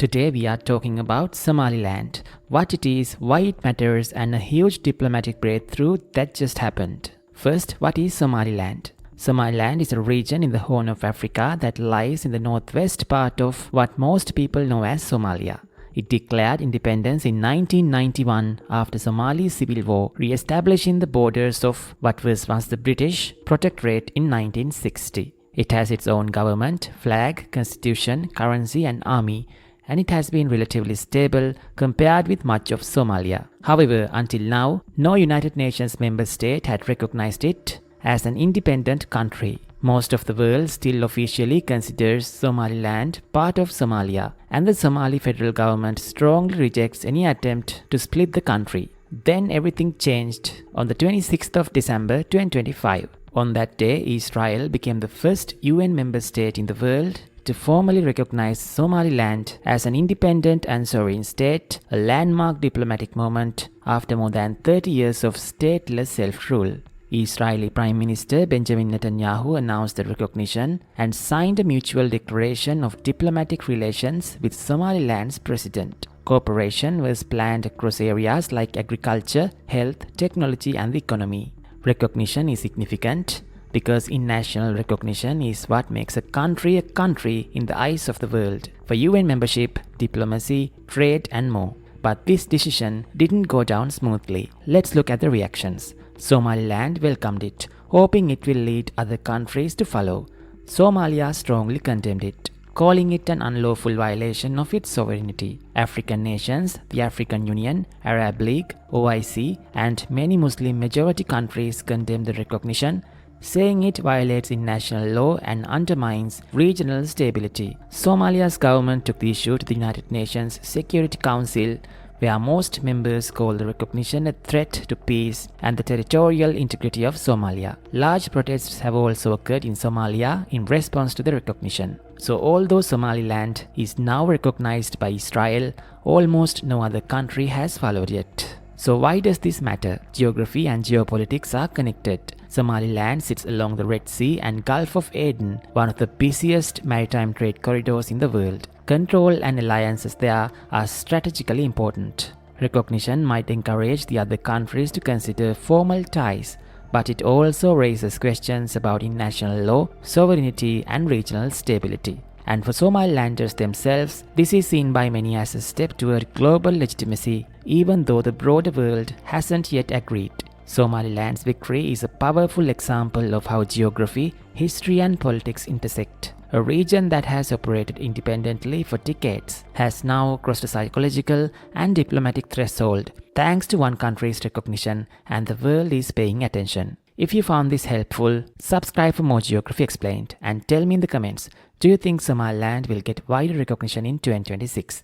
Today we are talking about Somaliland, what it is, why it matters, and a huge diplomatic breakthrough that just happened. First, what is Somaliland? Somaliland is a region in the Horn of Africa that lies in the northwest part of what most people know as Somalia. It declared independence in 1991 after Somali's civil war, re-establishing the borders of what was once the British Protectorate in 1960. It has its own government, flag, constitution, currency and army, and it has been relatively stable compared with much of Somalia. However, until now, no United Nations member state had recognized it as an independent country. Most of the world still officially considers Somaliland part of Somalia, and the Somali federal government strongly rejects any attempt to split the country. Then everything changed on the 26th of December 2025. On that day, Israel became the first UN member state in the world to formally recognize Somaliland as an independent and sovereign state, a landmark diplomatic moment after more than 30 years of stateless self-rule. Israeli Prime Minister Benjamin Netanyahu announced the recognition and signed a mutual declaration of diplomatic relations with Somaliland's president. Cooperation was planned across areas like agriculture, health, technology and the economy. Recognition is significant because international recognition is what makes a country in the eyes of the world for UN membership, diplomacy, trade and more. But this decision didn't go down smoothly. Let's look at the reactions. Somaliland welcomed it, hoping it will lead other countries to follow. Somalia strongly condemned it, calling it an unlawful violation of its sovereignty. African nations, the African Union, Arab League, OIC, and many Muslim majority countries condemned the recognition, saying it violates international law and undermines regional stability. Somalia's government took the issue to the United Nations Security Council, where most members call the recognition a threat to peace and the territorial integrity of Somalia. Large protests have also occurred in Somalia in response to the recognition. So although Somaliland is now recognized by Israel, almost no other country has followed yet. So why does this matter? Geography and geopolitics are connected. Somaliland sits along the Red Sea and Gulf of Aden, one of the busiest maritime trade corridors in the world. Control and alliances there are strategically important. Recognition might encourage the other countries to consider formal ties, but it also raises questions about international law, sovereignty and regional stability. And for Somalilanders themselves, this is seen by many as a step toward global legitimacy, even though the broader world hasn't yet agreed. Somaliland's victory is a powerful example of how geography, history and politics intersect. A region that has operated independently for decades has now crossed a psychological and diplomatic threshold thanks to one country's recognition, and the world is paying attention. If you found this helpful, subscribe for more Geography Explained and tell me in the comments, do you think Somaliland will get wider recognition in 2026?